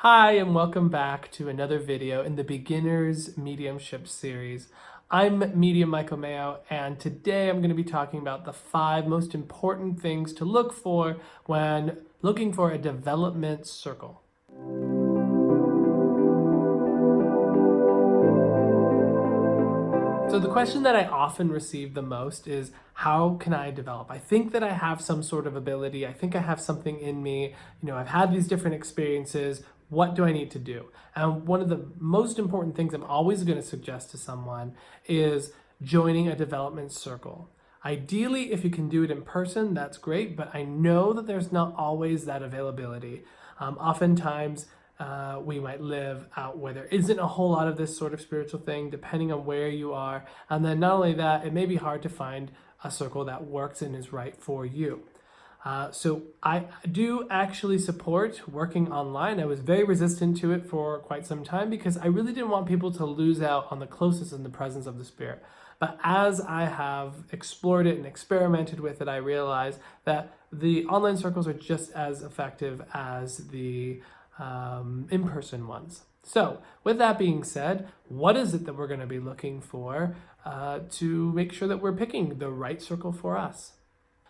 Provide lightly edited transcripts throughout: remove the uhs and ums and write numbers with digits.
Hi, and welcome back to another video in the Beginner's Mediumship series. I'm Medium Michael Mayo, and today I'm going to be talking about the 5 most important things to look for when looking for a development circle. So the question that I often receive the most is, how can I develop? I think that I have some sort of ability. I think I have something in me. I've had these different experiences. What do I need to do? And one of the most important things I'm always going to suggest to someone is joining a development circle. Ideally, if you can do it in person, that's great, but I know that there's not always that availability. Oftentimes, we might live out where there isn't a whole lot of this sort of spiritual thing, depending on where you are. And then not only that, it may be hard to find a circle that works and is right for you. So I do actually support working online. I was very resistant to it for quite some time because I really didn't want people to lose out on the closeness and the presence of the Spirit. But as I have explored it and experimented with it, I realized that the online circles are just as effective as the in-person ones. So with that being said, what is it that we're going to be looking for to make sure that we're picking the right circle for us?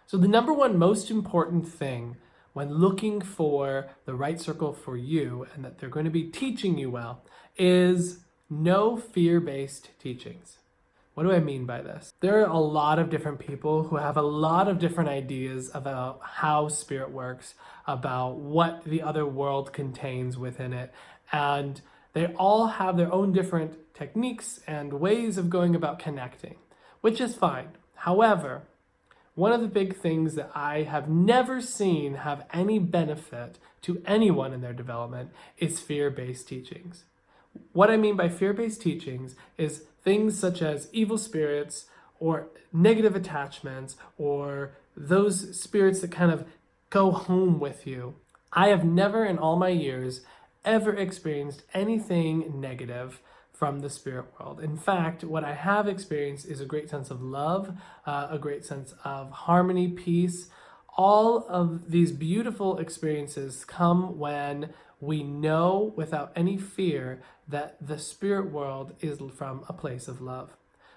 So the number one most important thing when looking for the right circle for you and that they're going to be teaching you well is no fear-based teachings. What do I mean by this? There are a lot of different people who have a lot of different ideas about how spirit works, about what the other world contains within it, and they all have their own different techniques and ways of going about connecting, which is fine. However, one of the big things that I have never seen have any benefit to anyone in their development is fear-based teachings. What I mean by fear-based teachings is things such as evil spirits or negative attachments or those spirits that kind of go home with you. I have never in all my years ever experienced anything negative from the spirit world. In fact, what I have experienced is a great sense of love, a great sense of harmony, peace. All of these beautiful experiences come when we know without any fear that the spirit world is from a place of love.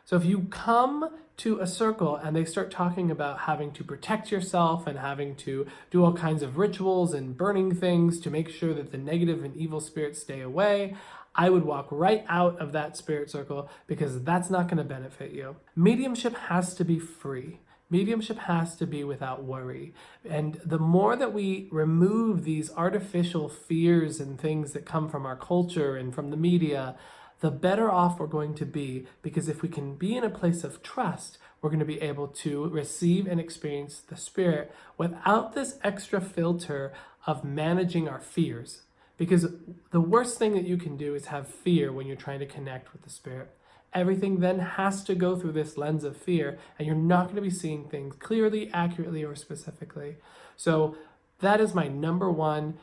So if you come to a circle and they start talking about having to protect yourself and having to do all kinds of rituals and burning things to make sure that the negative and evil spirits stay away, I would walk right out of that spirit circle because that's not going to benefit you. Mediumship has to be free. Mediumship has to be without worry. And the more that we remove these artificial fears and things that come from our culture and from the media, the better off we're going to be, because if we can be in a place of trust, we're going to be able to receive and experience the Spirit without this extra filter of managing our fears. Because the worst thing that you can do is have fear when you're trying to connect with the Spirit. Everything then has to go through this lens of fear, and you're not going to be seeing things clearly, accurately, or specifically. So that is my number one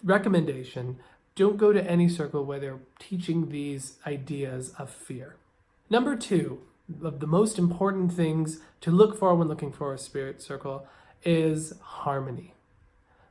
recommendation. Don't go to any circle where they're teaching these ideas of fear. Number 2 of the most important things to look for when looking for a spirit circle is harmony.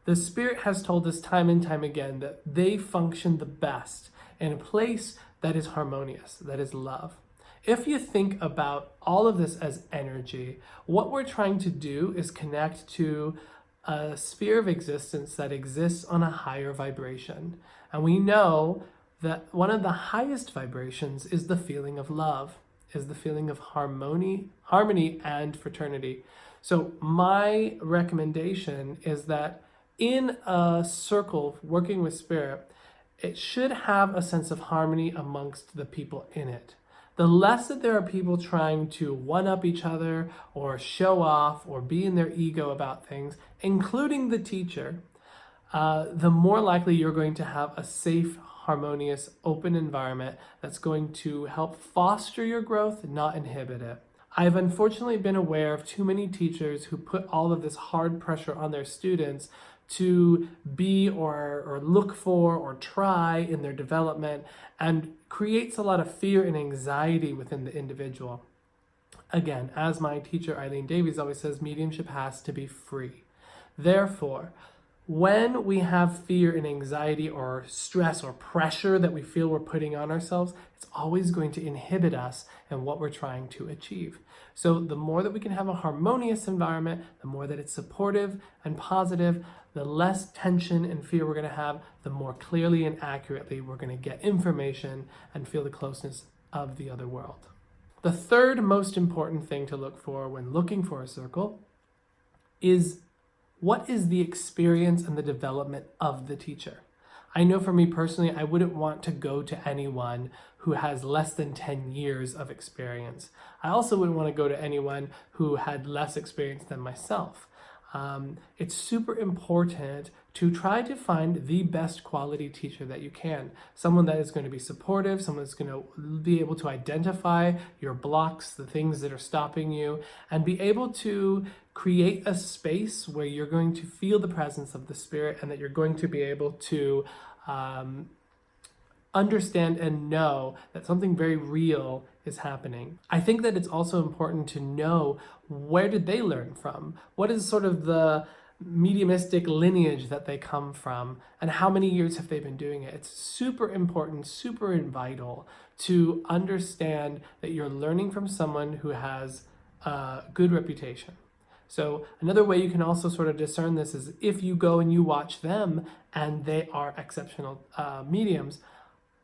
The Spirit has told us time and time again that they function the best in a place that is harmonious, that is love. If you think about all of this as energy, what we're trying to do is connect to a sphere of existence that exists on a higher vibration. And we know that one of the highest vibrations is the feeling of love, is the feeling of harmony and fraternity. So my recommendation is that in a circle working with spirit, it should have a sense of harmony amongst the people in it. The less that there are people trying to one-up each other or show off or be in their ego about things, including the teacher, the more likely you're going to have a safe, harmonious, open environment that's going to help foster your growth, not inhibit it. I've unfortunately been aware of too many teachers who put all of this hard pressure on their students to be or look for or try in their development, and creates a lot of fear and anxiety within the individual. Again, as my teacher Eileen Davies always says, mediumship has to be free. Therefore, When we have fear and anxiety or stress or pressure that we feel we're putting on ourselves, it's always going to inhibit us in what we're trying to achieve. So the more that we can have a harmonious environment, the more that it's supportive and positive, the less tension and fear we're going to have, the more clearly and accurately we're going to get information and feel the closeness of the other world. The third most important thing to look for when looking for a circle is what is the experience and the development of the teacher. I know for me personally, I wouldn't want to go to anyone who has less than 10 years of experience. I also wouldn't want to go to anyone who had less experience than myself. It's super important to try to find the best quality teacher that you can. Someone that is going to be supportive, someone that's going to be able to identify your blocks, the things that are stopping you, and be able to create a space where you're going to feel the presence of the Spirit and that you're going to be able to understand and know that something very real is happening. I think that it's also important to know, where did they learn from? What is sort of the mediumistic lineage that they come from, and how many years have they been doing it? It's super important, super vital to understand that you're learning from someone who has a good reputation. So another way you can also sort of discern this is if you go and you watch them and they are exceptional mediums,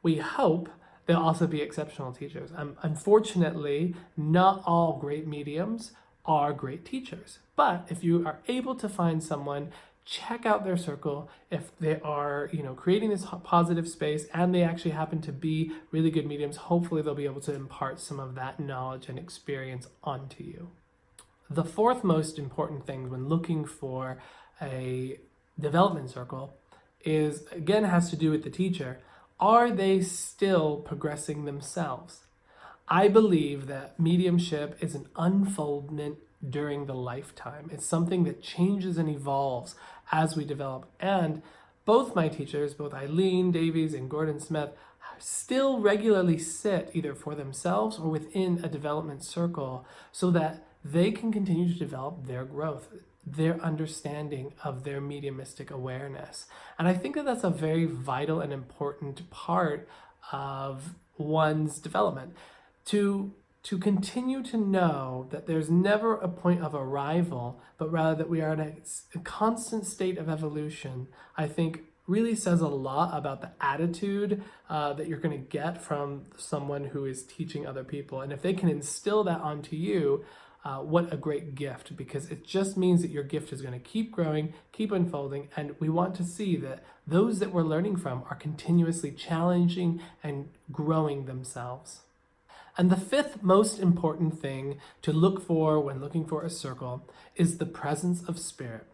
we hope they'll also be exceptional teachers. Unfortunately, not all great mediums are great teachers. But if you are able to find someone, check out their circle. If they are, creating this positive space and they actually happen to be really good mediums, hopefully they'll be able to impart some of that knowledge and experience onto you. The fourth most important thing when looking for a development circle is, again, has to do with the teacher. Are they still progressing themselves? I believe that mediumship is an unfoldment during the lifetime. It's something that changes and evolves as we develop. And both my teachers, both Eileen Davies and Gordon Smith, still regularly sit either for themselves or within a development circle so that they can continue to develop their growth, their understanding of their mediumistic awareness. And I think that that's a very vital and important part of one's development. To continue to know that there's never a point of arrival, but rather that we are in a constant state of evolution, I think really says a lot about the attitude that you're going to get from someone who is teaching other people. And if they can instill that onto you, what a great gift, because it just means that your gift is going to keep growing, keep unfolding, and we want to see that those that we're learning from are continuously challenging and growing themselves. And the fifth most important thing to look for when looking for a circle is the presence of spirit.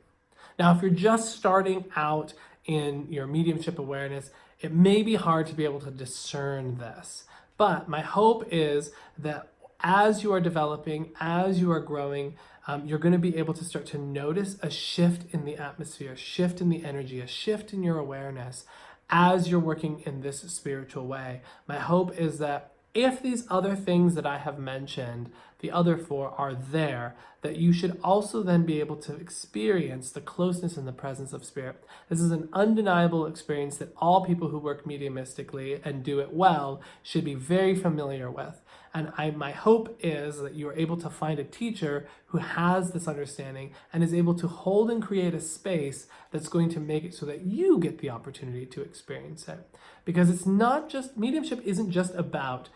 Now, if you're just starting out in your mediumship awareness, it may be hard to be able to discern this. But my hope is that as you are developing, as you are growing, you're going to be able to start to notice a shift in the atmosphere, a shift in the energy, a shift in your awareness as you're working in this spiritual way. My hope is that if these other things that I have mentioned, the other four, are there, that you should also then be able to experience the closeness and the presence of spirit. This is an undeniable experience that all people who work mediumistically and do it well should be very familiar with. And my hope is that you are able to find a teacher who has this understanding and is able to hold and create a space that's going to make it so that you get the opportunity to experience it. Because it's not just, mediumship isn't just about,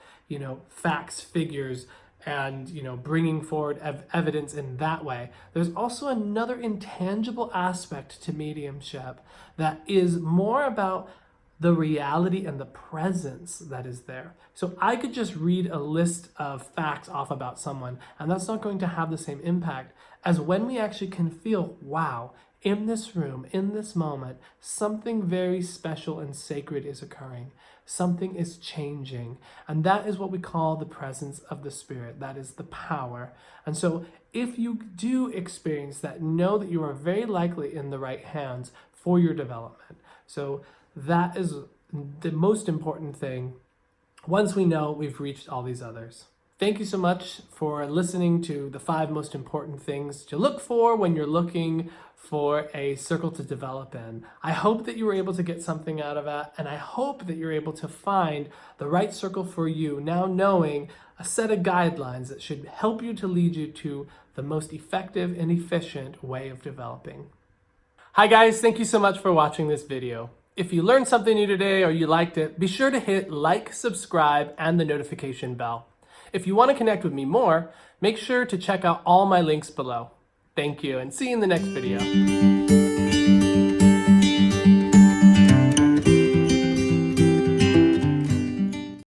facts, figures, and, bringing forward evidence in that way. There's also another intangible aspect to mediumship that is more about the reality and the presence that is there. So I could just read a list of facts off about someone, and that's not going to have the same impact as when we actually can feel, wow, in this room, in this moment, something very special and sacred is occurring. Something is changing. And that is what we call the presence of the Spirit. That is the power. And so if you do experience that, know that you are very likely in the right hands for your development. So that is the most important thing once we know we've reached all these others. Thank you so much for listening to the 5 most important things to look for when you're looking for a circle to develop in. I hope that you were able to get something out of it, and I hope that you're able to find the right circle for you, now knowing a set of guidelines that should help you to lead you to the most effective and efficient way of developing. Hi guys, thank you so much for watching this video. If you learned something new today or you liked it, be sure to hit like, subscribe, and the notification bell. If you want to connect with me more, make sure to check out all my links below. Thank you, and see you in the next video.